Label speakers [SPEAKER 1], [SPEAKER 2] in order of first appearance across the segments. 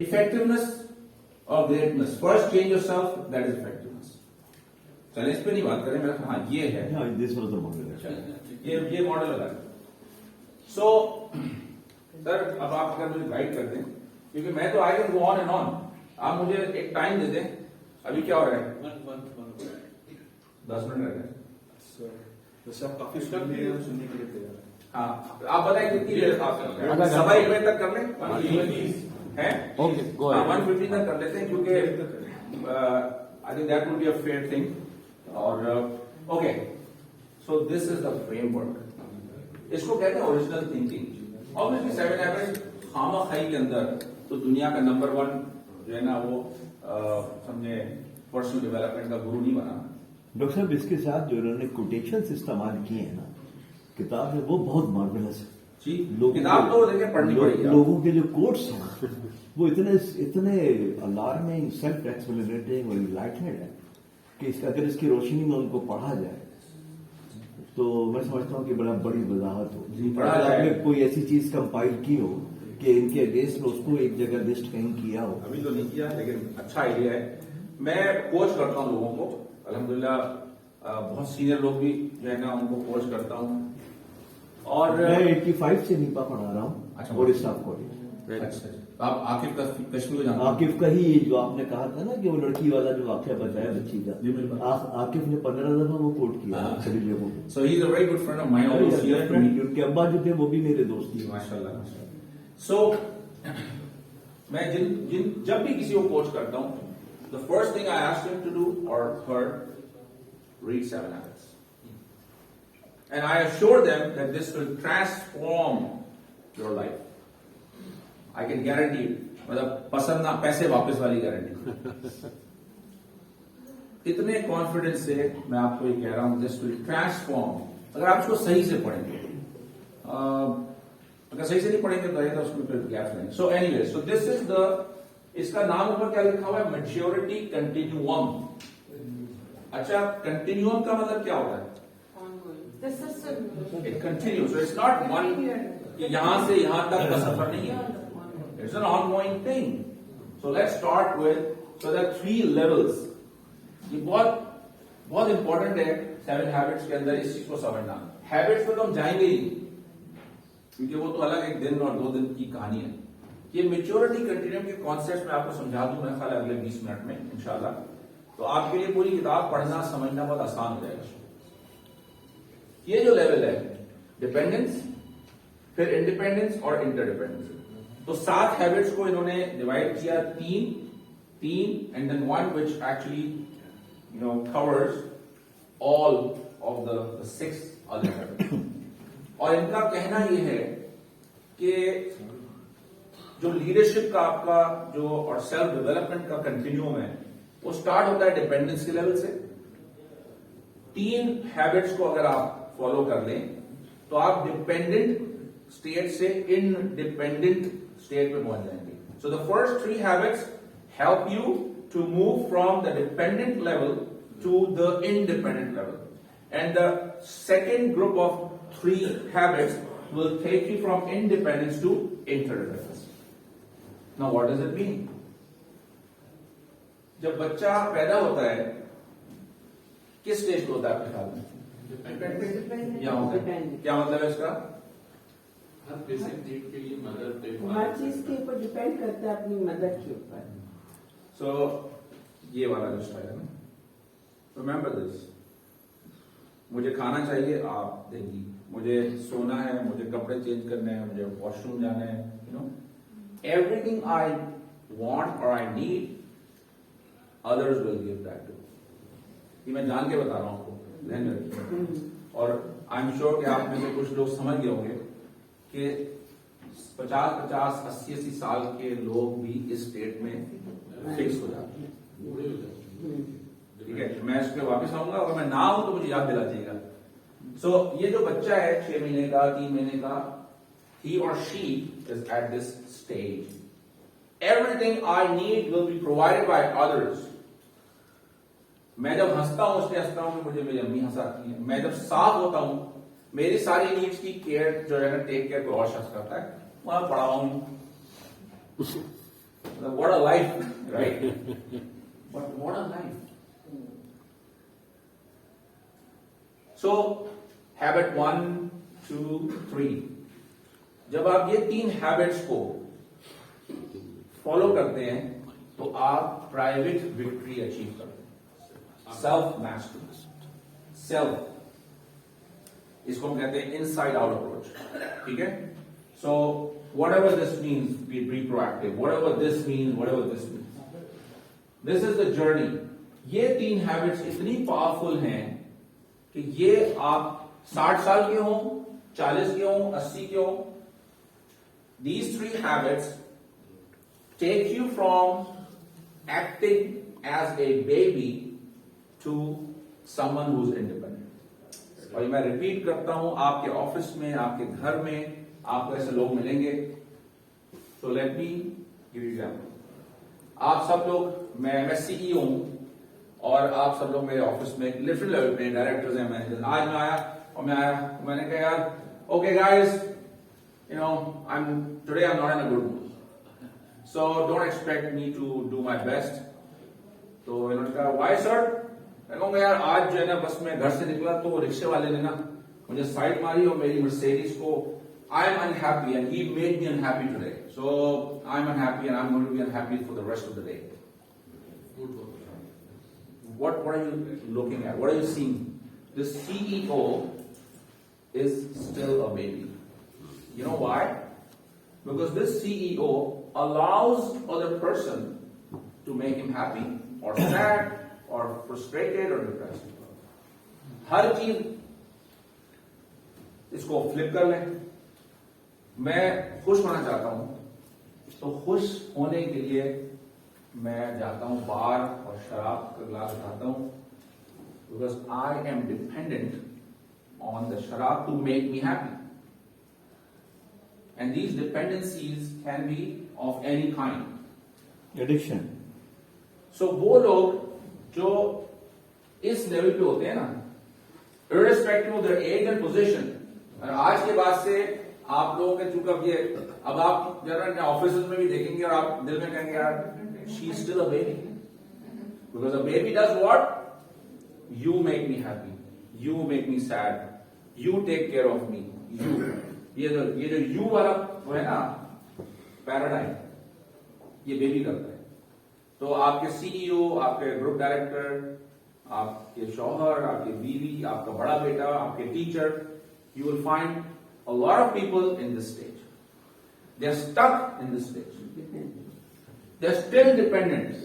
[SPEAKER 1] Effectiveness और greatness, first change yourself, that is effectiveness. चलिए इस पे नहीं बात करें, मेरा हाँ ये है,
[SPEAKER 2] दिस वाज द मॉडल।
[SPEAKER 1] ये मॉडल अलग है। सो सर अब आप अगर मुझे गाइड कर दें, क्योंकि मैं तो I can go on and on, आप मुझे एक टाइम दे दें। अभी क्या हो रहा है? 10 मिनट रह गए।
[SPEAKER 3] वैसे आप काफी सुनने के लिए तैयार हैं।
[SPEAKER 1] हाँ आप बताएं कितनी देर आप सवा 1 बजे तक कर लें है?
[SPEAKER 2] ओके गो
[SPEAKER 1] हाँ
[SPEAKER 2] अहेड।
[SPEAKER 1] 1:15 तक कर लेते हैं, क्योंकि I think that would be a fair thing. और okay, so this is the framework, इसको कहते हैं ओरिजिनल थिंकिंग। ऑब्वियसली 7 हैबिट्स खामा-खाई के अंदर तो दुनिया का नंबर 1 जो है ना वो समझे पर्सनल डेवलपमेंट का गुरु नहीं बना।
[SPEAKER 2] डॉक्टर साहब इसके साथ जो इन्होंने कोटेशंस इस्तेमाल किए हैं ना किताब में, वो बहुत मार्वेलस है
[SPEAKER 1] जी। किताब तो देखिए पढ़नी पड़ेगी।
[SPEAKER 2] लोगों के जो कोट्स हैं वो इतने अलार्मिंग, सेल्फ एक्सप्लेनेटरी और इनलाइटनेड है कि अगर इसकी रोशनी में उनको पढ़ा जाए तो मैं समझता हूँ कि बड़ा बड़ी वजाहत हो।
[SPEAKER 1] जी, पढ़ा जाए।
[SPEAKER 2] आपने कोई ऐसी चीज कंपाइल की हो कि इनके अगेंस्ट में उसको एक जगह लिस्ट कहीं किया हो।
[SPEAKER 1] अभी तो नहीं किया, लेकिन अच्छा आइडिया है। मैं कोच करता हूँ लोगों को, अल्हम्दुलिल्लाह बहुत सीनियर लोग भी जो है ना उनको कोच करता हूँ। और
[SPEAKER 2] मैं 85 से नीपा पढ़ा रहा हूँ।
[SPEAKER 1] अच्छा।
[SPEAKER 2] और स्टाफ कॉलेज।
[SPEAKER 1] अच्छा, आप आकिब का कश्मीर को जानते हैं?
[SPEAKER 2] आकिफ का ही जो आपने कहा था ना कि वो लड़की वाला जो वाक्य बताया बच्ची का,
[SPEAKER 1] जी, बिल्कुल।
[SPEAKER 2] आकिफ ने 15 दफा वो कोट किया
[SPEAKER 1] हाँ।
[SPEAKER 2] सभी जगहों पे।
[SPEAKER 1] So he is a very good friend of mine. Also here to meet you.
[SPEAKER 2] उनके अब्बा जो थे वो भी मेरे दोस्त ही।
[SPEAKER 1] माशाल्लाह, माशाल्लाह। So मैं जब भी किसी को कोच करता हूँ, the first thing I ask him to do or her, read 7 habits, and I assure them that this will transform your life. I can guarantee it. मतलब पसंद ना पैसे वापस वाली गारंटी। इतने कॉन्फिडेंस से मैं आपको ये कह रहा हूं, दिस विल ट्रांसफॉर्म, अगर आप इसको सही से पढ़ेंगे। अगर सही से नहीं पढ़ेंगे तो उसमें फिर गैप नहीं। So anyway, so this is the, इसका नाम ऊपर क्या लिखा हुआ है? मैच्योरिटी कंटिन्यूअम। अच्छा, कंटिन्यूअम का मतलब क्या होता है? It continue, so it's not one, यहां से यहां तक का सफर नहीं है। It's an ongoing thing. So let's start with, so there are 3 levels. ये बहुत इंपॉर्टेंट है 7 हैबिट्स के अंदर इस चीज को समझना। हैबिट्स पे तो हम जाएंगे ही, क्योंकि वो तो अलग 1 दिन और 2 दिन की कहानी है। ये मैच्योरिटी कंटिन्यूम के कॉन्सेप्ट में आपको समझा दूं मेरे ख्याल अगले 20 मिनट में इंशाल्लाह। तो आपके लिए पूरी किताब पढ़ना समझना बहुत आसान हो जाएगा। ये जो लेवल है, डिपेंडेंस, फिर इंडिपेंडेंस और इंटरडिपेंडेंस। तो 7 हैबिट्स को इन्होंने डिवाइड किया 3 and then 1 which actually covers all of the 6 other habits. और इनका कहना यह है कि जो लीडरशिप का आपका जो और सेल्फ डेवलपमेंट का कंटिन्यूम है वो स्टार्ट होता है डिपेंडेंस के लेवल से। 3 हैबिट्स को अगर आप फॉलो कर लें तो आप डिपेंडेंट स्टेट से इंडिपेंडेंट स्टेट पे पहुंच जाएंगे। So the first 3 habits help you to move from the dependent level to the independent level, and the second group of 3 habits will take you from independence to interdependence. Now what does it mean? जब बच्चा पैदा होता है किस stage पे होता है आपके ख्याल में? क्या होता है? क्या मतलब है इसका?
[SPEAKER 4] हर बेसिक नीड के लिए मदर पे
[SPEAKER 5] हर चीज के ऊपर डिपेंड करता है अपनी मदर के ऊपर।
[SPEAKER 1] सो ये वाला जो स्टाइल है ना, रिमेंबर दिस, मुझे खाना चाहिए आप देंगी, मुझे सोना है, मुझे कपड़े चेंज करने हैं, मुझे वॉशरूम जाना है, एवरीथिंग आई वांट और I need others will give that to. ये मैं जान के बता रहा हूं आपको, ध्यान में रखिए। और आई एम श्योर कि आप में से कुछ लोग समझ गए होंगे कि 50-50, 80-80 साल के लोग भी इस स्टेट में फिक्स हो जाते हैं। ठीक है, मैं इस पे वापस आऊंगा, अगर मैं ना हूं तो मुझे याद दिला दीजिएगा। सो ये जो बच्चा है 6 महीने का, 3 महीने का, he or she is at this stage. Everything I need will be provided by others. मैं जब हंसता हूं उससे हंसता हूं कि मुझे मेरी अम्मी हंसाती है। मैं जब साफ होता हूं मेरी सारी नीड्स की केयर जो है ना टेक केयर कोई और शख्स करता है, वहां पड़ा हूं। What a life, right? But what a life. So, habit 1, 2, 3. जब आप ये 3 हैबिट्स को फॉलो करते हैं तो आप प्राइवेट विक्ट्री अचीव करते हैं. सेल्फ मास्टरी, सेल्फ, इसको हम कहते हैं इनसाइड आउट अप्रोच. ठीक है. सो whatever this means, be proactive, whatever this means, this is the journey. ये 3 हैबिट्स इतनी पावरफुल हैं कि ये आप 60 साल के हो, 40 के हो, 80 के हो, these 3 habits take you from acting as a baby to someone who's independent. और मैं रिपीट करता हूं, आपके ऑफिस में, आपके घर में आपको ऐसे लोग मिलेंगे. तो let me give you example. आप सब लोग, मैं सीईओ हूं और आप सब लोग मेरे ऑफिस में लिटिल लेवल पे डायरेक्टर्स हैं, मैनेजर्स. आज मैं आया मैंने कहा यार, okay guys, you know today I am not in a good mood, so don't expect me to do my best. तो इन्होंने कहा व्हाई सर? मैं कहूंगा यार आज जो है ना, बस मैं घर से निकला तो रिक्शे वाले ने ना मुझे साइड मारी और मेरी मर्सिडीज को, I am unhappy and he made me unhappy today. So I'm unhappy and I'm going to be unhappy for the rest of the day. What are you looking at? What are you seeing? The CEO is still a baby. You know why? Because this CEO allows other person to make him happy or sad or frustrated or depressed. हर चीज इसको flip कर लें. मैं खुश होना चाहता हूं तो खुश होने के लिए मैं जाता हूं बार और शराब का ग्लास उठाता हूं, because I am dependent on the शराब to make me happy. And these dependencies can be of any kind.
[SPEAKER 2] Addiction.
[SPEAKER 1] So वो लोग जो इस लेवल पे होते हैं ना, irrespective of their age and position, और आज के बाद से आप लोगों के चूंकि अब आप जरा ऑफिस में भी देखेंगे और आप दिल में कहेंगे यार she is still a baby, because a baby does what? You make me happy, you make me sad, you take care of me. You, ये जो यू वाला वो है ना पैराडाइम, ये बेबी करता है. तो आपके सीईओ, आपके ग्रुप डायरेक्टर, आपके शौहर, आपकी बीवी, आपका बड़ा बेटा, आपके teacher, you will find a lot of people in this stage. They are stuck in this stage. They are still dependent.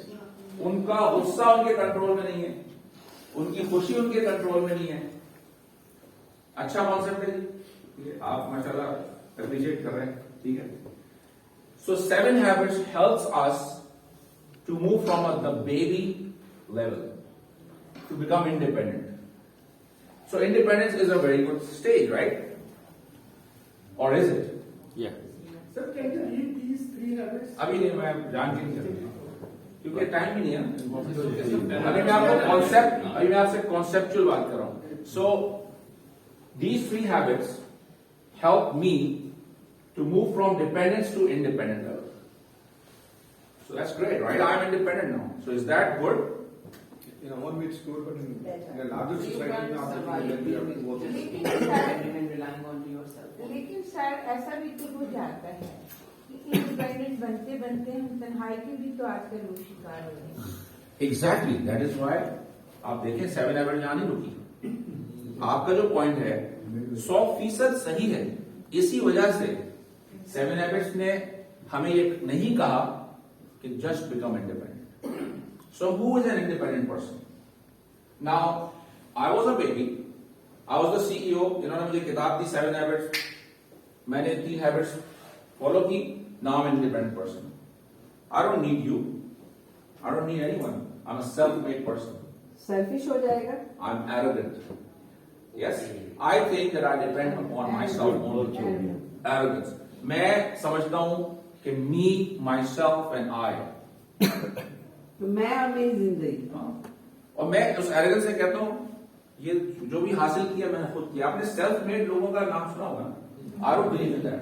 [SPEAKER 1] उनका गुस्सा उनके कंट्रोल में नहीं है, उनकी खुशी उनके कंट्रोल में नहीं है. अच्छा कॉन्सेप्ट है जी, आप माशाल्लाह अप्रिशिएट कर रहे हैं. ठीक है. So 7 habits helps us to move from the baby level to become independent. So independence is a very good stage, right? Or is it?
[SPEAKER 4] Yeah.
[SPEAKER 3] Sir, can you read these 3 habits?
[SPEAKER 1] अभी नहीं, मैं जान के नहीं करूँगा क्योंकि time भी नहीं है. अभी मैं आपसे कॉन्सेप्चुअल बात कर रहा हूँ. So these 3 habits help me to move from dependence to independent level. So that's great, right? I'm independent now. So is that good?
[SPEAKER 3] In a one way it's good, but in a larger
[SPEAKER 5] You
[SPEAKER 3] society,
[SPEAKER 5] can't
[SPEAKER 3] now
[SPEAKER 5] survive
[SPEAKER 3] that we have to work on
[SPEAKER 5] lekin
[SPEAKER 3] it.
[SPEAKER 5] sir, relying on yourself.
[SPEAKER 6] लेकिन sir ऐसा भी तो हो जाता है कि independent बनते बनते हम तन्हाई के भी तो आजकल लोग शिकार हो रहे हैं.
[SPEAKER 1] Exactly. That is why आप देखें 7 habits यहाँ नहीं रुकी. आपका जो पॉइंट है 100% सही है. इसी वजह से 7 habits ने हमें ये नहीं कहा कि just become independent. So who is an independent person? Now, I was a baby. I was the CEO. इन्होंने मुझे किताब दी 7 habits. मैंने 3 habits follow की. Now I'm an independent person. I don't need you. I don't need anyone. I'm a self-made person.
[SPEAKER 5] Selfish हो जाएगा.
[SPEAKER 1] I'm arrogant. Yes, I think that I depend upon myself only. Arrogance. मैं समझता हूं कि me, myself and I.
[SPEAKER 5] तो मैं और मेरी जिंदगी.
[SPEAKER 1] और मैं उस एरोगेंस से कहता हूं ये जो भी हासिल किया मैंने खुद किया. आपने सेल्फ मेड लोगों का नाम सुना होगा. I don't believe in that.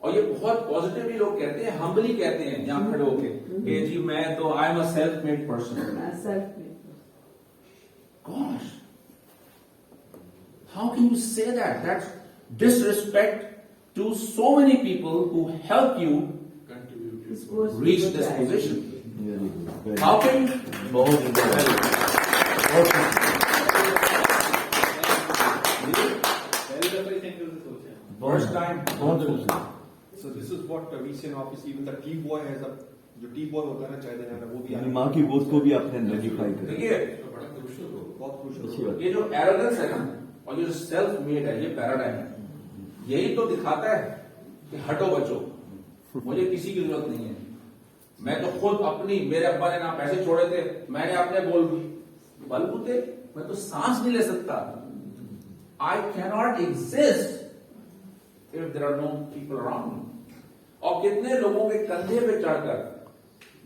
[SPEAKER 1] और ये बहुत पॉजिटिवली लोग कहते हैं, हम्बली कहते हैं यहाँ खड़े होके कि जी मैं तो I am a self made person.
[SPEAKER 5] Self
[SPEAKER 1] Gosh, how can you say that? That's disrespect to so many people who help you
[SPEAKER 4] contributed.
[SPEAKER 1] reach this position.
[SPEAKER 2] Very good. Very
[SPEAKER 1] How
[SPEAKER 2] good.
[SPEAKER 1] can you?
[SPEAKER 2] बहुत interesting.
[SPEAKER 3] पहली दफा इस angle से सोचा है.
[SPEAKER 1] First time.
[SPEAKER 2] बहुत खुशी.
[SPEAKER 3] So this is what we see in office. Even the tea boy has a जो टी बॉय होता है ना चाय देने वाला वो भी
[SPEAKER 2] अपनी माँ की गोश्त को भी आपने नलीफाई कर.
[SPEAKER 1] देखिए
[SPEAKER 4] तो बड़ा क्रूशियल हो.
[SPEAKER 3] बहुत खुश
[SPEAKER 2] अच्छी
[SPEAKER 3] हो.
[SPEAKER 2] बात.
[SPEAKER 1] ये जो एरोगेंस है ना और ये जो सेल्फ मेड है ये पैराडाइम है. यही तो दिखाता है कि हटो बचो, मुझे किसी की जरूरत नहीं है. मैं तो खुद अपनी, मेरे अब्बा ने ना पैसे छोड़े थे, मैंने अपने बलबूते, मैं तो सांस नहीं ले सकता. I cannot exist if there are no people around me. और कितने लोगों के कंधे पे चढ़कर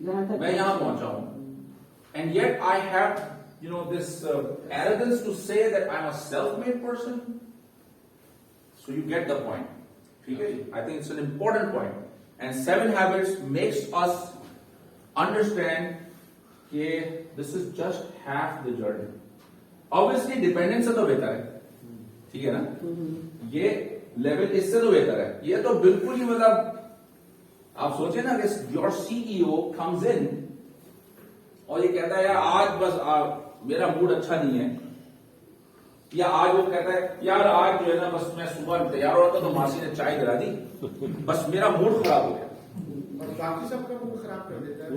[SPEAKER 1] मैं यहां पहुंचा हूं. And yet I have this arrogance to say that I'm a self-made person. So you get the point. Okay? I think it's an important point. And 7 Habits makes us understand that this is just half the journey. Obviously, dependence से तो बेहतर है. ठीक है ना? ये level इससे तो बेहतर है. ये तो बिल्कुल ही मतलब आप सोचे ना कि your CEO comes in और ये कहता है यार आज बस मेरा मूड अच्छा नहीं है, या आज वो कहता है यार आज जो है ना बस मैं सुबह तैयार हो रहा था तो मासी ने चाय गिरा दी, बस मेरा मूड खराब हो गया.
[SPEAKER 7] और बाकी सबका मूड खराब कर देता है.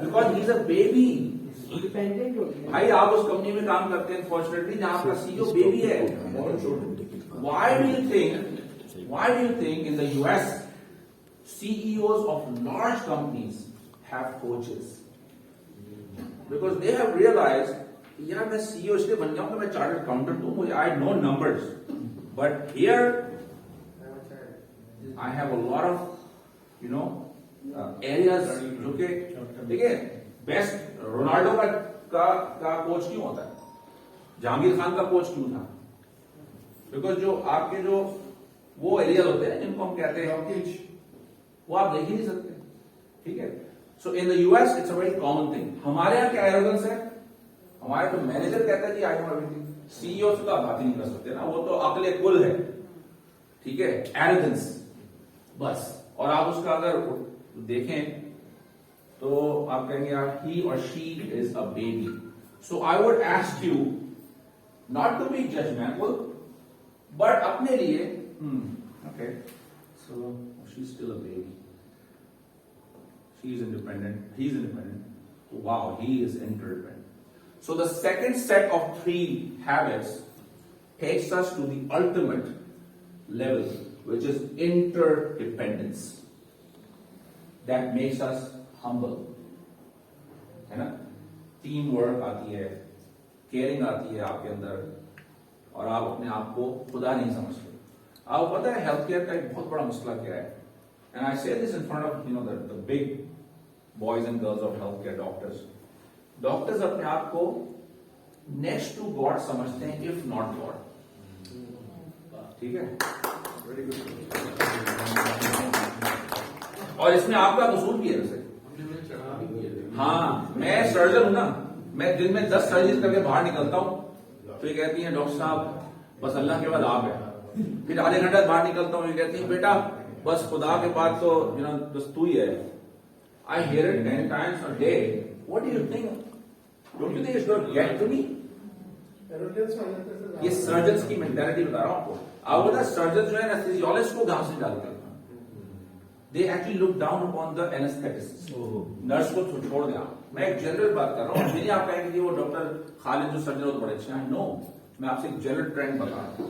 [SPEAKER 1] Because he is a baby.
[SPEAKER 5] Dependent हो गया.
[SPEAKER 1] भाई आप उस कंपनी में काम करते हैं फॉर्चुनेटली जहां आपका सीईओ बेबी है. Why do you think in the US CEOs of large companies have coaches? Because they have realized, यार मैं CEO इसलिए बन जाऊं कि मैं चार्टर्ड अकाउंटेंट हूं, मुझे I know numbers, but here I have a lot of areas जो कि देखिए बेस्ट रोनाल्डो का कोच क्यों होता है, जहांगीर खान का कोच क्यों था? बिकॉज जो आपके जो वो एरियाज होते हैं जिनको हम कहते हैं वो आप देख ही नहीं सकते. ठीक है. So in the US it's a very common thing. हमारे यहाँ क्या एरोगेंस है, हमारे तो मैनेजर कहता है कि आई नो एवरीथिंग. सीईओ से तो आप बात ही नहीं कर सकते ना, वो तो अकले कुल है. ठीक है. एरोगेंस बस. और आप उसका अगर देखें तो आप कहेंगे यार ही और she is a baby. So I would ask you not to be judgmental but अपने लिए okay so she is still a baby. She is independent. He is independent. Wow, he is interdependent. So the second set of 3 habits takes us to the ultimate level, which is interdependence. That makes us humble. है ना? Teamwork आती है, caring आती है आपके अंदर, और आप अपने आप को खुदा नहीं समझते. आपको पता है हेल्थ केयर का एक बहुत बड़ा मसला क्या है? And I say this in front of the big boys and girls of healthcare doctors. Doctors अपने आप को next to God समझते हैं, if not God. ठीक है?
[SPEAKER 3] Very good.
[SPEAKER 1] और इसमें आपका कसूर भी है वैसे.
[SPEAKER 4] हमने उन्हें चढ़ा भी किए थे.
[SPEAKER 1] हाँ, मैं सर्जन हूं ना, मैं दिन में 10 सर्जरी करके बाहर निकलता हूं तो ये कहती हैं डॉक्टर साहब बस अल्लाह के बाद आप है. फिर आधे घंटे बाहर निकलता हूं, ये कहती हैं बेटा बस खुदा के बाद तो बस तू ही है. I hear it 10 times a day. What do you think? Don't you think it's going to get to me?
[SPEAKER 7] Arrogance आ जाता है.
[SPEAKER 1] ये सर्जन्स की मेंटालिटी बता रहा हूं आपको. आप बता सर्जन जो है एनेस्थेसियोलॉजिस्ट को घास नहीं डालते हैं. They actually look down upon the anesthetists. Nurse को छोड़ दें आप. मैं एक जनरल बात कर रहा हूँ. मेरी आप कहेंगे कि वो डॉक्टर खालिद जो सर्जन होते बड़े अच्छे हैं. नो, मैं आपसे एक जनरल ट्रेंड बता रहा हूँ.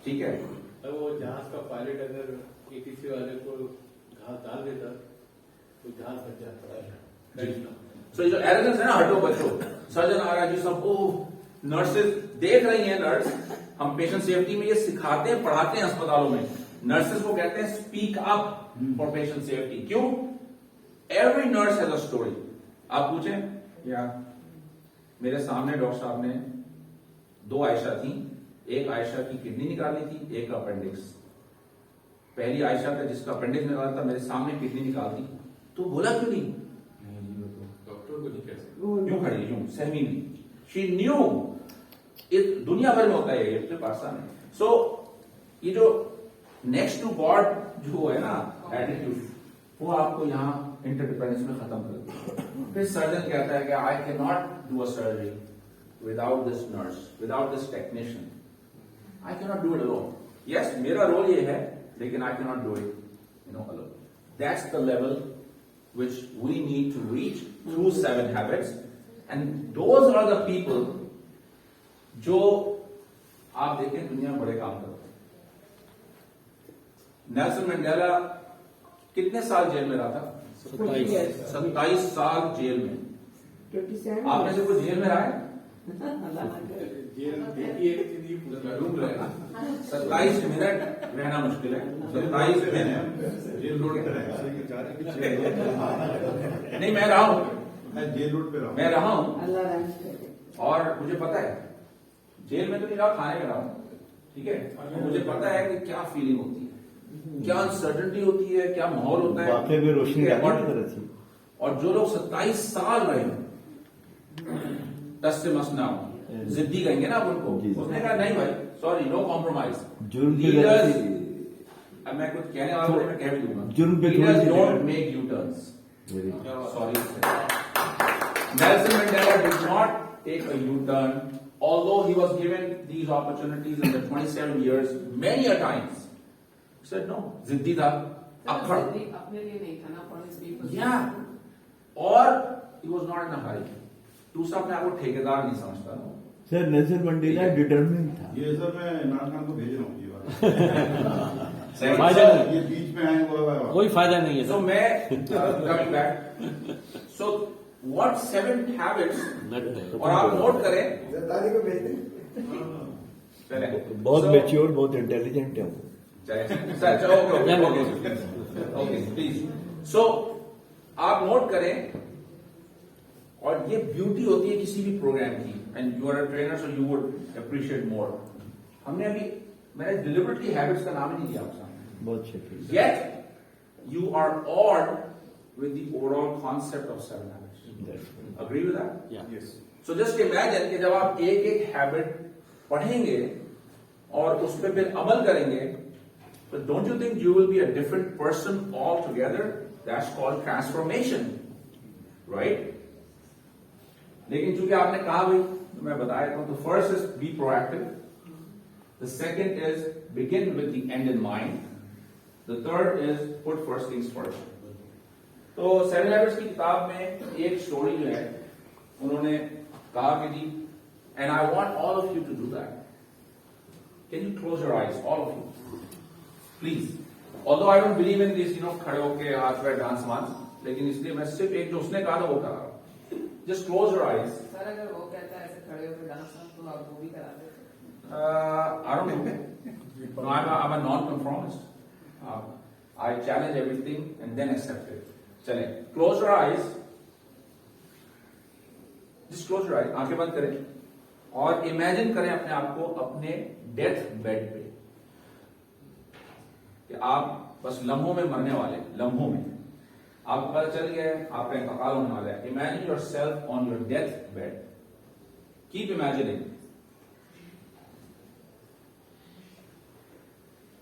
[SPEAKER 1] ठीक है.
[SPEAKER 8] तो वो जहाज का पायलट अगर एटीसी वाले को घास डाल देता तो जहाज बच जाता.
[SPEAKER 1] So ये जो एरोगेंस है ना, हटो बचो. सर्जन आ रहा है जी सब, ओह नर्सेज देख रही हैं. नर्स हम पेशेंट सेफ्टी में ये सिखाते हैं, पढ़ाते हैं अस्पतालों में. नर्सेज को कहते हैं speak up for patient safety. क्यों? Every nurse has a story. आप पूछें या मेरे सामने डॉक्टर साहब ने 2 आयशा थी. एक आयशा की किडनी निकाली थी, एक अपेंडिक्स. पहली आयशा का जिसका अपेंडिक्स निकाला था मेरे सामने किडनी निकाल दी, तो बोला क्यों नहीं?
[SPEAKER 4] डॉक्टर को नहीं कह सकते।
[SPEAKER 1] यूं खड़ी यूं सहमी नहीं, शी न्यू। दुनिया भर में होता है ये, सिर्फ आसान है। सो ये जो नेक्स्ट टू गॉड जो है ना एटीट्यूड, वो आपको यहाँ इंटरडिपेंडेंस में खत्म कर देता है। फिर सर्जन कहता है कि I can not do a surgery without this nurse, without this technician, I can not do it alone. Yes, मेरा रोल ये है, लेकिन I can not do it alone. That's the level which we need to reach through 7 habits, and those are the people जो आप देखें दुनिया में बड़े काम करते हैं। नेल्सन मंडेला कितने साल जेल में रहा था? 27 साल जेल में।
[SPEAKER 5] 27
[SPEAKER 1] आप में से कोई जेल में रहा है?
[SPEAKER 8] जेल देखी है जिंदगी पूरा
[SPEAKER 1] रूम रहेगा 27 मिनट रहना मुश्किल है। 27 मिनट
[SPEAKER 4] जेल रोड पे रहेगा।
[SPEAKER 1] नहीं, मैं रहा हूं,
[SPEAKER 4] मैं जेल रोड पे रहा हूँ।
[SPEAKER 1] मैं रहा हूं,
[SPEAKER 5] अल्लाह रहम करे।
[SPEAKER 1] और मुझे पता है जेल में तो नहीं रहा, खाने में रहा हूं, ठीक है। तो मुझे पता है कि क्या फीलिंग होती है, क्या अनसर्टेनिटी होती है, क्या माहौल होता है।
[SPEAKER 2] वाकई में रोशनी
[SPEAKER 1] ठीक है,
[SPEAKER 2] डाली की तरह थी।
[SPEAKER 1] और जो लोग 27 साल रहे हैं टस से मस ना हो, जिद्दी कहेंगे ना आप उनको,
[SPEAKER 2] जी।
[SPEAKER 1] उसने कहा नहीं भाई सॉरी, नो कॉम्प्रोमाइज।
[SPEAKER 2] जुर्म की
[SPEAKER 1] लीडर्स,
[SPEAKER 2] गलती।
[SPEAKER 1] अब मैं कुछ कहने वाला हूं, मैं कह भी दूंगा,
[SPEAKER 2] जुर्म पे
[SPEAKER 1] लीडर्स
[SPEAKER 2] थोड़ी सी
[SPEAKER 1] don't make you turns.
[SPEAKER 2] Very
[SPEAKER 1] Sorry. Nelson Mandela did not take a U-turn, although he was given these opportunities in the 27 years many a times. He said no. जिद्दी था, अक्खड़।
[SPEAKER 9] अपने लिए नहीं था ना, for his people.
[SPEAKER 1] Yeah. और he was not in a hurry. दूसरा अपने आप को ठेकेदार नहीं समझता।
[SPEAKER 2] सर नेल्सन मंडेला डिटरमिन था।
[SPEAKER 4] ये सर मैं इमरान खान को भेज रहा हूँ ये बात।
[SPEAKER 10] फायदा नहीं,
[SPEAKER 4] ये बीच में आए हुआ है।
[SPEAKER 10] कोई फायदा नहीं है
[SPEAKER 1] So मैं coming back. So what 7 habits? और आप नोट करें।
[SPEAKER 7] जरदारी को भेज दें।
[SPEAKER 1] चले।
[SPEAKER 2] बहुत
[SPEAKER 1] So-
[SPEAKER 2] मैच्योर, बहुत इंटेलिजेंट है वो।
[SPEAKER 1] Okay please. सो आप नोट करें, और ये ब्यूटी होती है किसी भी प्रोग्राम की, and you are a trainer so you would appreciate more. हमने अभी, मैंने डिलिबरेटली हैबिट्स का नाम ही नहीं लिया आपका,
[SPEAKER 2] बहुत शुक्रिया।
[SPEAKER 1] yet you are awed with the overall concept of 7 habits. Agree with that?
[SPEAKER 3] Yes.
[SPEAKER 1] So just imagine कि जब आप एक एक हैबिट पढ़ेंगे और उस पर फिर अमल करेंगे, तो don't you think you will be a different person altogether? That's called transformation, right? लेकिन चूंकि आपने कहा भाई, तो मैं बता देता हूं, तो first is be proactive. The second is begin with the end in mind. The third is put first things first. तो 7 Habits की किताब में एक स्टोरी जो है, उन्होंने कहा कि जी, and I want all of you to do that. Can you close your eyes, all of you, please? Although I don't believe in this, खड़े होके हाथ पे डांस वांस, लेकिन इसलिए मैं सिर्फ एक जो उसने कहा था वो करा रहा हूं. Just close your eyes.
[SPEAKER 9] Sir अगर वो कहता है ऐसे खड़े होकर डांस, तो आप वो भी करा देते।
[SPEAKER 1] I don't know. No, I'm a non-conformist. I challenge everything and then accept it. चले, close your eyes. Just close your eyes. आंखें बंद करें और imagine करें अपने आप को अपने डेथ बेड पे, कि आप बस लम्हों में मरने वाले, लम्हों में आपको पता चल गया है आपका इंतकाल होने वाला है. Imagine yourself on your death bed. Keep imagining.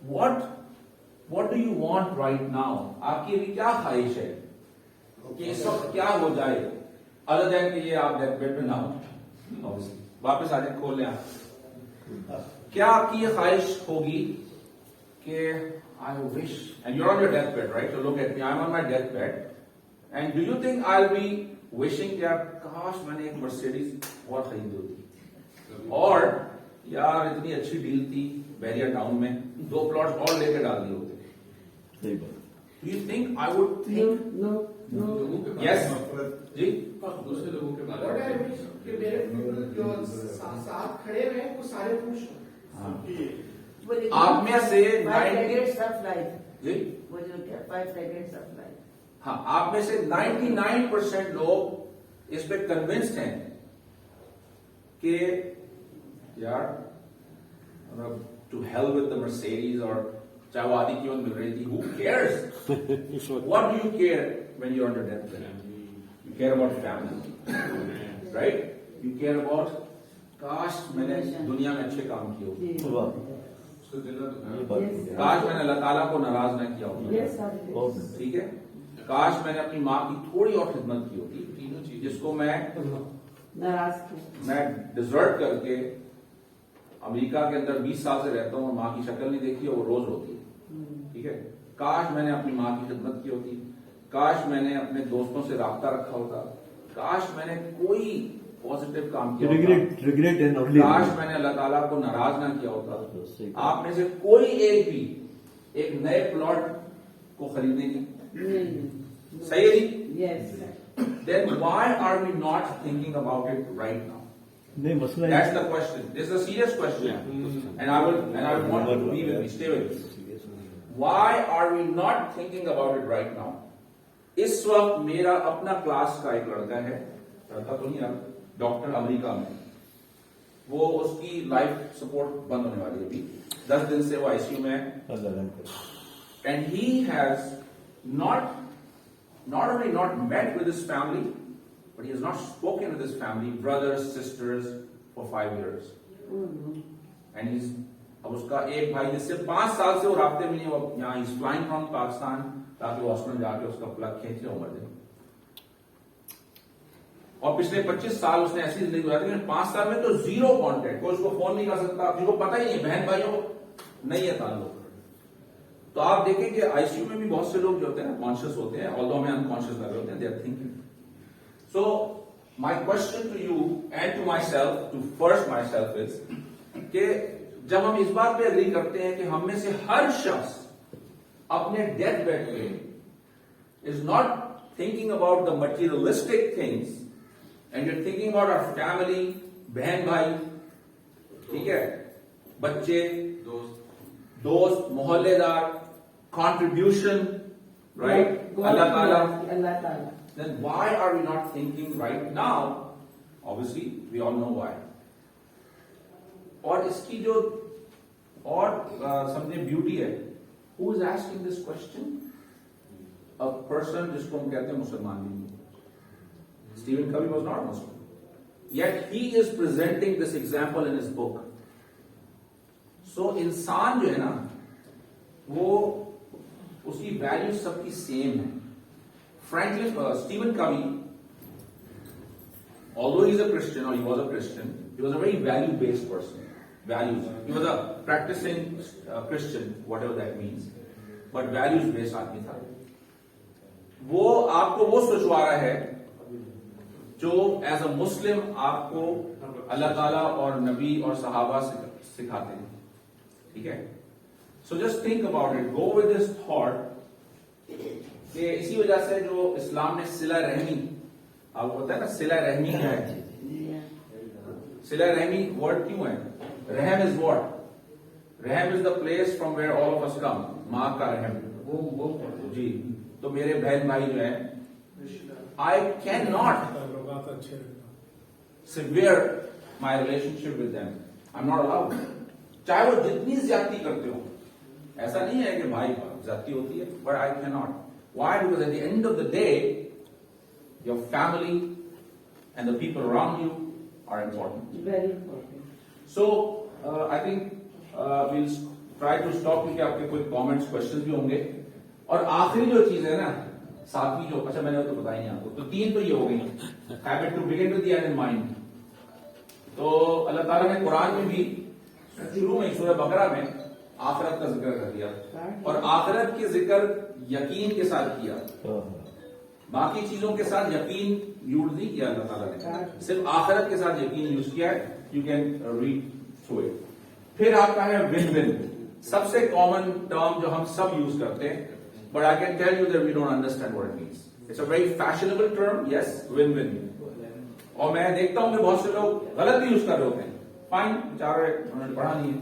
[SPEAKER 1] What do you want right now? आपकी अभी क्या ख्वाहिश है कि इस वक्त क्या हो जाए, अदर देन कि ये आप डेथ बेड पे ना हो. Obviously. वापस आ जाए, खोल लें आप. क्या आपकी ये ख्वाहिश होगी कि I wish, and you're on your deathbed, right? So look at me, I'm on my deathbed, and do you think I'll be wishing कि आप काश मैंने एक मर्सिडीज और खरीदी होती, और यार इतनी अच्छी डील थी बैरियर टाउन में, 2 प्लॉट्स और लेके डाल दिए होते.
[SPEAKER 2] सही बात।
[SPEAKER 1] Do you think I would think?
[SPEAKER 5] No.
[SPEAKER 4] लोगों के
[SPEAKER 1] Yes. जी.
[SPEAKER 4] दूसरे लोगों के बारे
[SPEAKER 7] What I
[SPEAKER 4] में
[SPEAKER 7] wish कि मेरे जो साथ खड़े हुए हैं वो सारे पुरुष हों.
[SPEAKER 1] आप में से
[SPEAKER 5] 5
[SPEAKER 1] 90
[SPEAKER 5] decades of life.
[SPEAKER 1] जी,
[SPEAKER 5] वो जो क्या 5 decades of life.
[SPEAKER 1] हाँ, आप में से 99% लोग इस पे कन्विंस्ड हैं कि यार to hell with the Mercedes, और चाहे वो आधी कीमत मिल रही थी, who cares? What do you care when you're under death? You care about family, right? You care about काश मैंने दुनिया में अच्छे काम किए होते,
[SPEAKER 4] उसको दिल में दुखाया।
[SPEAKER 2] ये बात है।
[SPEAKER 1] काश मैंने अल्लाह ताला को नाराज न किया होता,
[SPEAKER 5] Yes, sir.
[SPEAKER 1] ठीक है, काश मैंने अपनी माँ की थोड़ी और खिदमत की होती,
[SPEAKER 4] तीनों चीजें
[SPEAKER 1] जिसको मैं
[SPEAKER 5] नाराज
[SPEAKER 1] डिजर्ट करके अमेरिका के अंदर 20 साल से रहता हूँ और माँ की शक्ल नहीं देखी और वो रोज होती है, ठीक है। काश मैंने अपनी माँ की खिदमत की होती, काश मैंने अपने दोस्तों से राब्ता रखा होता, काश मैंने कोई पॉजिटिव काम किया होता,
[SPEAKER 2] रिग्रेट एंड ओनली
[SPEAKER 1] काश मैंने अल्लाह ताला को नाराज ना किया होता। आप में से कोई एक भी एक नए प्लॉट को खरीदने की सही है जी?
[SPEAKER 5] Yes.
[SPEAKER 1] Then why are we not thinking about it right now?
[SPEAKER 2] नहीं मसला
[SPEAKER 1] That's the question. This is a serious question, and I will want you to be with me. Stay with me. Why are we not thinking about it right now? इस वक्त मेरा अपना class का एक लड़का है, लड़का तो नहीं अब, डॉक्टर अमेरिका में, वो उसकी लाइफ सपोर्ट बंद होने वाली है अभी, 10 दिन से वो आईसीयू में है, and he has not only not met with his family, but he has not spoken with his family, brothers, sisters, for 5 years. And he's, अब उसका एक भाई जिससे 5 साल से वो राब्ते में नहीं, वो यहाँ इज फ्लाइंग फ्रॉम पाकिस्तान ताकि वो हॉस्पिटल जाके उसका प्लग खींच ले उम्र दे। और पिछले 25 साल उसने ऐसी जिंदगी गुजारी है, 5 साल में तो जीरो कांटेक्ट, कोई उसको फोन नहीं कर सकता, जिसको पता ही नहीं, बहन भाइयों को नहीं है ताल्लुक। तो आप देखें कि आईसीयू में भी बहुत से लोग जो होते हैं कॉन्शियस होते हैं, ऑल्दो हमें अनकॉन्शियस लग रहे होते हैं, they are thinking. So my question to you and to myself, to first myself is कि जब हम इस बात पे एग्री करते हैं कि हम में से हर शख्स अपने डेथ बेड पे is not thinking about the materialistic things and you're thinking about our family, बहन भाई, ठीक है, बच्चे, दोस्त, मोहल्लेदार, contribution, right? Allah Ta'ala. Then why are we not thinking right now? Obviously, we all know why. और इसकी जो और समझे ब्यूटी है, who is asking this question? A person जिसको हम कहते हैं मुसलमान भी नहीं। Stephen Covey was not Muslim, yet he is presenting this example in his book. So इंसान जो है ना, वो उसकी वैल्यू सबकी सेम है। फ्रैंकलिन स्टीवन कवी, although he is a Christian or he was a Christian, he was a very value based person. Values. He was a practicing Christian, whatever that means, but values based आदमी था। वो आपको वो सोचवा रहा है जो as a मुस्लिम आपको अल्लाह ताला और नबी और सहाबा सिखाते हैं, ठीक है। So just think about it, go with this thought कि इसी वजह से जो इस्लाम ने सिला रहमी, आपको पता है ना सिला रहमी क्या है? सिला रहमी वर्ड क्यों है? रहम इज व्हाट? रहम is the place from where all of us come, माँ का रहम, वो जी। तो मेरे बहन भाई जो है, I can not sever my relationship with them. I'm not allowed. चाहे वो जितनी ज्यादती करते हो, ऐसा नहीं है कि भाई ज्यादती होती है, but I cannot. Why? Because at the end of the day, your family and the people around you are important.
[SPEAKER 5] Very important.
[SPEAKER 1] So I think we'll try to stop क्योंकि आपके कोई comments, questions भी होंगे। और आखिरी जो चीज है ना, सातवीं जो, अच्छा मैंने तो बताई नहीं आपको, तो 3 तो ये हो गई, habit to begin with the end in mind. तो अल्लाह ताला ने कुरान में भी शुरू में सूरह बकरा में आखिरत का जिक्र कर दिया, और आखिरत के जिक्र यकीन के साथ किया, बाकी चीजों के साथ यकीन यूज नहीं किया अल्लाह ताला ने, सिर्फ आखिरत के साथ यकीन यूज किया है। You can read through it. फिर आपका है विन विन, सबसे कॉमन टर्म जो हम सब यूज करते हैं, but I can tell you that we don't understand what it means. It's a very fashionable term, yes, win-win. और मैं देखता हूं कि बहुत से लोग गलत भी यूज कर रहे होते हैं, फाइन, बेचारे उन्होंने पढ़ा नहीं है।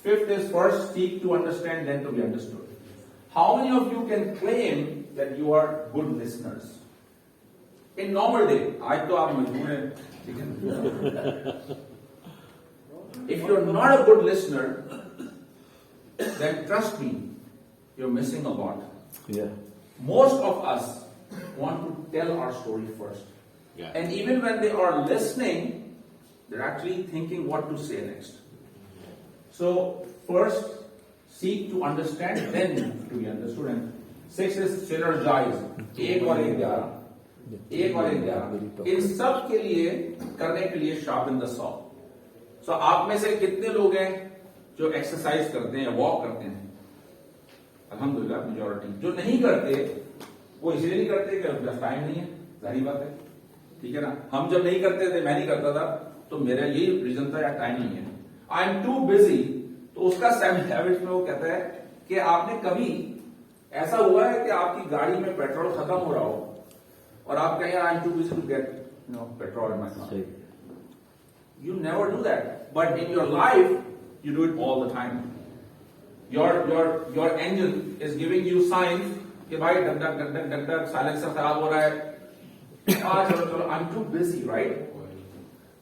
[SPEAKER 1] Fifth is first seek to understand, then to be understood. How many of you can claim that you are good listeners? In normal day, आज तो आप मजबूर हैं, if you're not a good listener, then trust me, you're missing a lot.
[SPEAKER 2] Yeah.
[SPEAKER 1] Most of us want to tell our story first.
[SPEAKER 10] Yeah.
[SPEAKER 1] And even when they are listening, they're actually thinking what to say next. So first, seek to understand, then to be understood. And 6 is synergize. 1 और 1 11. 1 और 1 11. इन सब के लिए करने के लिए sharpen the saw. So आप में से कितने लोग हैं जो एक्सरसाइज करते हैं, वॉक करते हैं? अल्हम्दुलिल्लाह मेजॉरिटी. जो नहीं करते वो इसलिए नहीं करते कि उनका टाइम नहीं है, जाहिर बात है, ठीक है ना. हम जब नहीं करते थे, मैं नहीं करता था, तो मेरा यही रीजन था, यार टाइम नहीं है, आई एम टू बिजी. तो उसका 7 हैबिट्स में वो कहता है कि आपने कभी ऐसा हुआ है कि आपकी गाड़ी में पेट्रोल खत्म हो रहा हो और आप कहें I am too busy to get petrol in my car? You never do that. But in your life, you do it all the time. Your engine is giving you signs कि भाई duck duck duck duck duck duck silencer खराब हो रहा है. चलो चलो, I'm too busy, right?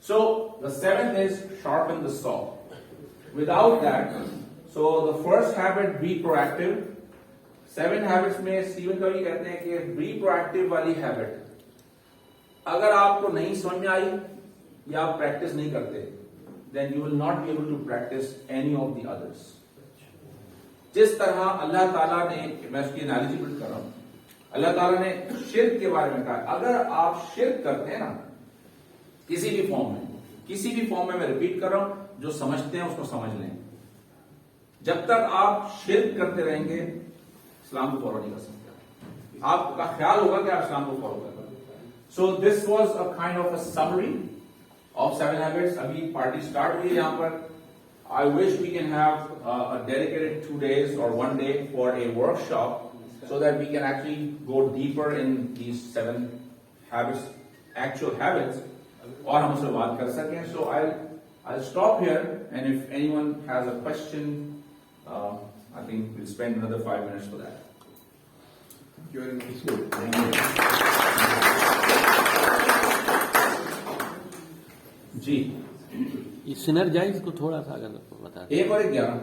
[SPEAKER 1] So the 7th is sharpen the saw. Without that, so the first habit, be proactive. 7 habits में Steven कवी कहते हैं कि be proactive वाली हैबिट अगर आपको नहीं समझ में आई या आप प्रैक्टिस नहीं करते, then you will not be able to practice any of the others. जिस तरह अल्लाह ताला ने, मैं उसकी एनालिजी बिल्ड कर रहा हूं, अल्लाह ताला ने शिर्क के बारे में कहा, अगर आप शिर्क करते हैं ना किसी भी फॉर्म में मैं रिपीट कर रहा हूं, जो समझते हैं उसको समझ लें. जब तक आप शिर्क करते रहेंगे इस्लाम को फॉलो नहीं कर सकते. आपका ख्याल होगा कि आप इस्लाम को फॉलो कर रहे हैं. So this was a kind of a summary of 7 habits. अभी पार्टी स्टार्ट हुई है यहाँ पर. I wish we can have a dedicated 2 days or 1 day for a workshop so that we can actually go deeper in these 7 habits, actual habits, और हम उससे बात कर सकें. So I'll stop here, and if anyone has a question, I think we'll spend another 5 minutes for that. जी,
[SPEAKER 10] ये synergise को थोड़ा सा अगर बता दें.
[SPEAKER 1] 1 और 1 11.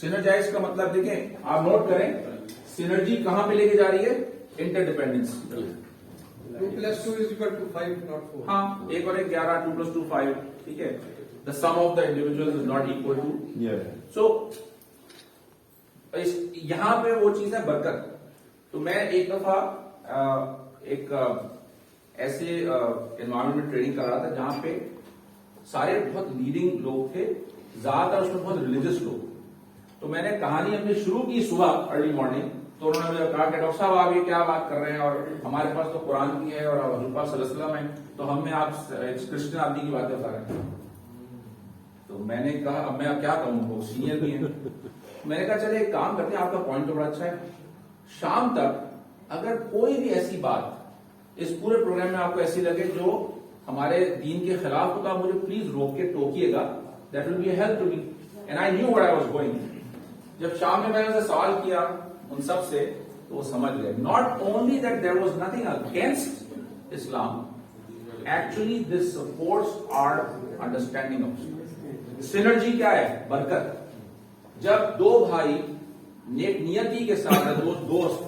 [SPEAKER 1] सिनर्जाइज का मतलब देखें, आप नोट करें, सिनर्जी कहां पे लेके जा रही है? इंटरडिपेंडेंस.
[SPEAKER 3] 2 + 2 = 5, not 4.
[SPEAKER 1] हाँ, 1 और 1 11, 2 + 2 5. ठीक है. The sum of the individuals is not equal to.
[SPEAKER 2] Yeah.
[SPEAKER 1] So यहां पे वो चीज है बरकत. तो मैं एक दफा एक ऐसे एनवायरमेंट में ट्रेनिंग कर रहा था जहां पे सारे बहुत लीडिंग लोग थे, ज्यादातर उसमें बहुत रिलीजियस लोग. तो मैंने कहानी अपनी शुरू की सुबह अर्ली मॉर्निंग. तो उन्होंने मुझे कहा कि डॉक्टर साहब आप ये क्या बात कर रहे हैं, और हमारे पास तो कुरान की है और हुजूर पाक सल्लल्लाहु अलैहि वसल्लम है, तो हमें आप क्रिश्चियन आदमी की बातें बता रहे हैं. तो मैंने कहा अब मैं क्या कहूं, वो सीनियर भी है. मैंने कहा चले एक काम करते हैं, आपका पॉइंट तो बड़ा अच्छा है, शाम तक अगर कोई भी ऐसी बात इस पूरे प्रोग्राम में आपको ऐसी लगे जो हमारे दीन के खिलाफ होता, मुझे प्लीज रोक के टोकिएगा. That will be a help to me. And I knew what I was going. जब शाम में मैंने उनसे सवाल किया उन सब से, तो वो समझ गए. Not only that there was nothing against Islam, actually this supports our understanding of synergy. क्या है? बरकत. जब दो भाई नेक नियति के साथ, दो दोस्त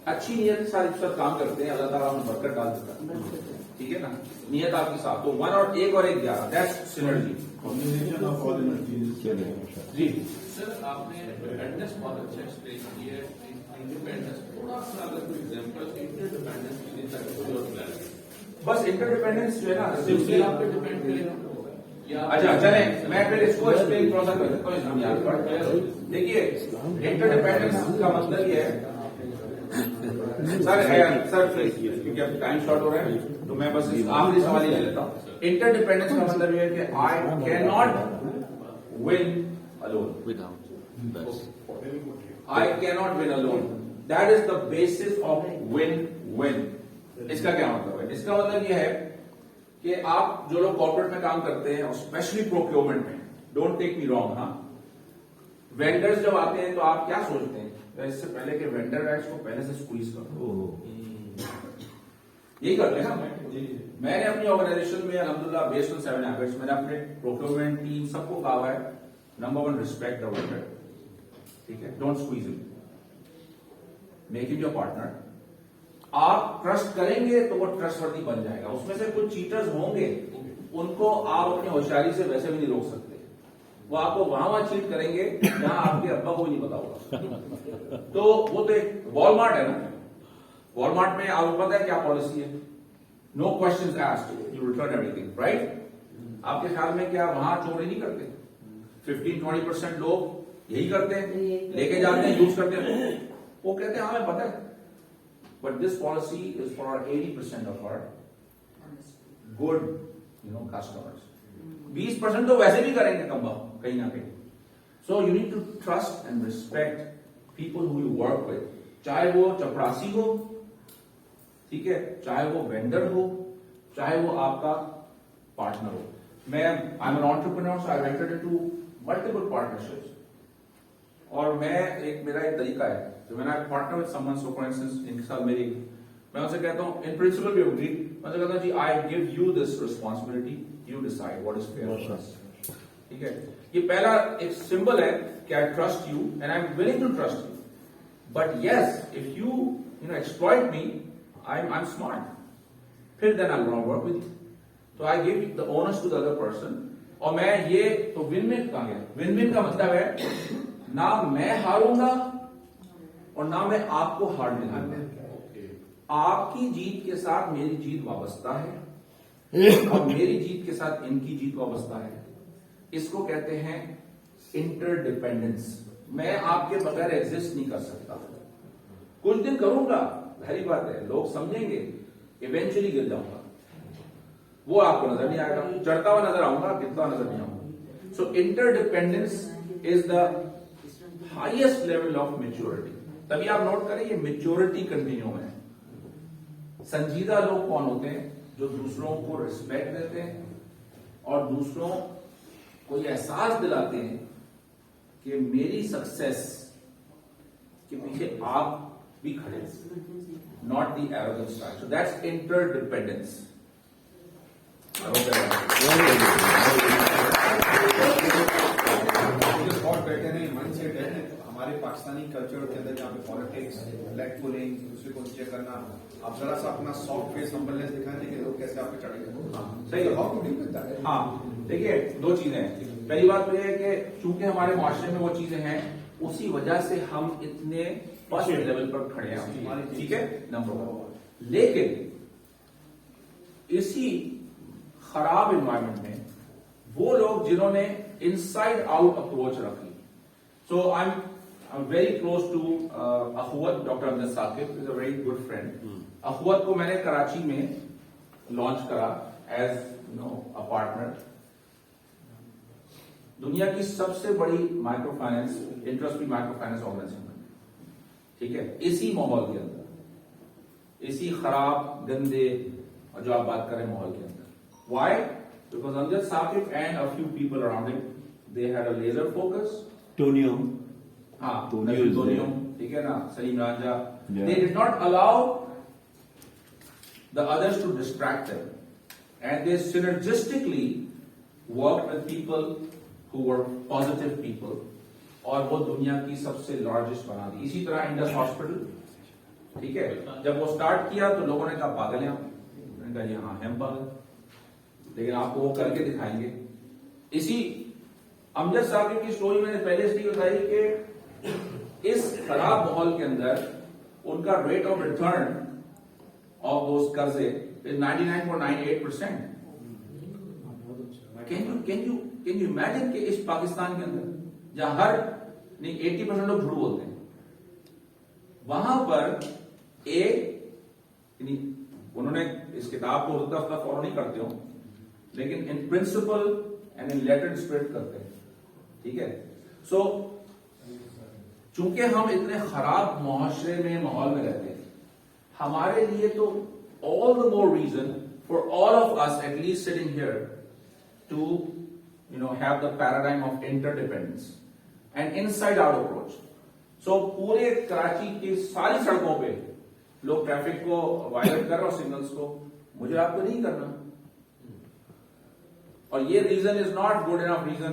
[SPEAKER 1] अच्छी नियत के साथ एक साथ काम करते हैं, अल्लाह ताला उन्हें बरकत डाल देता है. ठीक है ना, नियत आपके साथ. तो 1 और 1 11, that's synergy.
[SPEAKER 4] Combination of all energies.
[SPEAKER 1] जी
[SPEAKER 8] सर, आपने डिपेंडेंस बहुत अच्छा एक्सप्लेन किया है. इंडिपेंडेंस थोड़ा सा अगर कोई एग्जांपल इंटरडिपेंडेंस की देता है तो और क्लियर.
[SPEAKER 1] बस इंटरडिपेंडेंस जो है ना,
[SPEAKER 8] सिंपली आप पे डिपेंड करेगा.
[SPEAKER 1] अच्छा चले मैं फिर इसको एक्सप्लेन थोड़ा सा कर देता हूँ इसमें याद पर. देखिए इंटरडिपेंडेंस का मतलब ये है सर प्लीज, क्योंकि अब टाइम शॉर्ट हो रहा है, तो मैं बस आखिरी सवाल ही ले लेता हूँ. इंटरडिपेंडेंस का मतलब ये है कि I can not win alone.
[SPEAKER 10] Without
[SPEAKER 1] I can not win alone. That is the basis of win win. इसका क्या मतलब है? इसका मतलब ये है कि आप जो लोग कॉर्पोरेट में काम करते हैं, स्पेशली प्रोक्योरमेंट में, डोंट टेक मी रॉन्ग, हाँ, वेंडर्स जब आते हैं तो आप क्या सोचते हैं? इससे पहले कि वेंडर राइट्स को पहले से स्क्वीज करो, यही करते हैं ना. मैंने अपनी ऑर्गेनाइजेशन में अल्हम्दुलिल्लाह बेस्ड ऑन 7 हैबिट्स मैंने अपने प्रोक्योरमेंट टीम सबको कहा है number one, respect the vendor, ठीक है, don't squeeze him, make him your partner. आप ट्रस्ट करेंगे तो वो ट्रस्टवर्दी बन जाएगा। उसमें से कुछ चीटर्स होंगे, उनको आप अपनी होशियारी से वैसे भी नहीं रोक सकते, वो आपको वहां चीट करेंगे जहां आपके अब्बा को भी नहीं पता होगा। तो वो तो एक वॉलमार्ट है ना, वॉलमार्ट में आपको पता है क्या पॉलिसी है, no questions asked, you return everything, right? आपके ख्याल में क्या वहां चोरी नहीं करते? 15-20% लोग यही करते हैं, लेके जाते हैं, यूज करते हैं, वो कहते हैं हमें पता है। But this policy is for 80% of our good customers. 20% तो वैसे भी करेंगे कहीं ना कहीं। So you need to trust and respect people who you work with, चाहे वो चपरासी हो, ठीक है, चाहे वो वेंडर हो, चाहे वो आपका पार्टनर हो। मैं I am an entrepreneur, so I entered into multiple partnerships. और मेरा एक तरीका है, तो मैंने partner with someone, so for instance इनके साथ मैं उनसे कहता हूं, इन प्रिंसिपल वी एग्री, मैं कहता हूं जी I give you this responsibility, you decide what is fair for us, ठीक है। ये पहला एक सिंबल है कि I trust you and I am willing to trust you, but yes if you exploit me, I am smart, फिर then I will work with you. तो I give the honours to the other person, और मैं ये तो win win कहा गया। Win win का मतलब है ना मैं हारूंगा और ना मैं आपको हारने दूंगा। आपकी जीत के साथ मेरी जीत वाबस्ता है और मेरी जीत के साथ इनकी जीत वाबस्ता है। इसको कहते हैं इंटरडिपेंडेंस। मैं आपके बगैर एग्जिस्ट नहीं कर सकता। कुछ दिन करूंगा, पहली बात है, लोग समझेंगे, इवेंचुअली गिर जाऊंगा, वो आपको नजर नहीं आएगा, चढ़ता हुआ नजर आऊंगा, गिरता हुआ नजर नहीं आऊंगा। So interdependence is the highest level of maturity. तभी आप नोट करें ये मेच्योरिटी कंटिन्यूम है। संजीदा लोग कौन होते हैं? जो दूसरों को रिस्पेक्ट देते हैं और दूसरों को ये एहसास दिलाते हैं कि मेरी सक्सेस के पीछे आप भी खड़े हैं, not the arrogant style. So that's interdependence.
[SPEAKER 3] बहुत बेटर है, माइंडसेट है हमारे पाकिस्तानी कल्चर के अंदर, जहाँ पे पॉलिटिक्स, ब्लैक पुलिंग, दूसरे को नीचे करना, आप जरा सा अपना सॉफ्ट फेस, हम्बलनेस दिखाने के लोग कैसे आप पे चढ़ेंगे।
[SPEAKER 1] सही है, how to deal with that. हाँ, देखिए दो चीजें हैं। पहली बात तो यह है कि चूंकि हमारे माशरे में वो चीजें हैं, उसी वजह से हम इतने फर्स्ट लेवल पर खड़े हैं, ठीक है, नंबर वन। लेकिन इसी खराब एनवायरमेंट में वो लोग जिन्होंने इनसाइड आउट अप्रोच रखी, so I am very close to Akhuwat, doctor Amjad Saqib is a very good friend. Akhuwat को मैंने कराची में लॉन्च करा एज अ पार्टनर। दुनिया की सबसे बड़ी micro finance, interest free micro finance organisation, ठीक है, इसी माहौल के अंदर, इसी खराब गंदे और जो आप बात कर रहे हैं माहौल के अंदर। Why? Because Amjad Saqib and a few people around him, they had a laser focus.
[SPEAKER 2] Tonio.
[SPEAKER 1] हाँ,
[SPEAKER 2] Tonio,
[SPEAKER 1] ठीक है ना, Salim Ranjha.
[SPEAKER 2] Yeah.
[SPEAKER 1] They did not allow the others to distract them, and they synergistically worked with people who were positive people, और वो दुनिया की सबसे largest बना दी। इसी तरह इंडस हॉस्पिटल, ठीक है, जब वो स्टार्ट किया तो लोगों ने कहा पागल हैं, मैंने कहा जी हाँ हम पागल, लेकिन आपको वो करके दिखाएंगे। इसी अमजद साकिब की स्टोरी मैंने पहले इसलिए बताई कि इस खराब माहौल के अंदर उनका rate of return of those कर्जे इज 99.98%। कैन यू इमेजिन कि इस पाकिस्तान के अंदर जहां हर नहीं 80% लोग झूठ बोलते हैं, वहां पर उन्होंने इस किताब को उतना फॉलो नहीं करते हो, लेकिन in principle and in letter spread करते हैं, ठीक है। सो चूंकि हम इतने खराब मुआशरे में माहौल में रहते हैं, हमारे लिए तो all the more reason for all of us at least sitting here to have the paradigm of interdependence and inside out approach. So पूरे कराची की सारी सड़कों पे लोग ट्रैफिक को वायलेट कर रहे हो, सिग्नल्स को, मुझे आपको नहीं करना। और ये reason is not good enough reason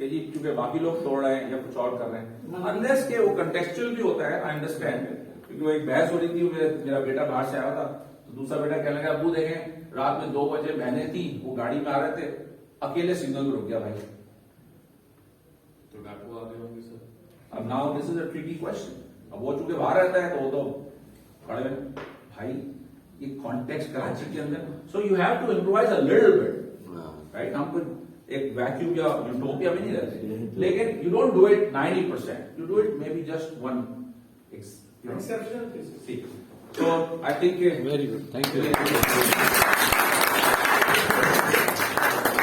[SPEAKER 1] कि जी क्योंकि बाकी लोग तोड़ रहे हैं या कुछ और कर रहे हैं, अनलेस के वो कंटेक्चुअल भी होता है, आई अंडरस्टैंड। क्योंकि वो एक बहस हो रही थी, मेरा बेटा बाहर से आया था, तो दूसरा बेटा कहने लगा अबू देखें रात में 2 बजे बहनें थी, वो गाड़ी में आ रहे थे, अकेले सिग्नल पे रुक गया भाई।
[SPEAKER 8] तो डाकू आ गए होंगे सर।
[SPEAKER 1] अब now this is a tricky question. अब वो चूंकि बाहर रहता है तो वो तो खड़े में भाई ये कॉन्टेक्स्ट कराची के अंदर, so you have to improvise a little bit, right. हम कोई एक वैक्यूम या यूटोपिया में नहीं रहते, लेकिन you don't do it 90%, you do it may be just 1
[SPEAKER 7] exceptional cases.
[SPEAKER 1] So I think
[SPEAKER 10] Very good. Thank you.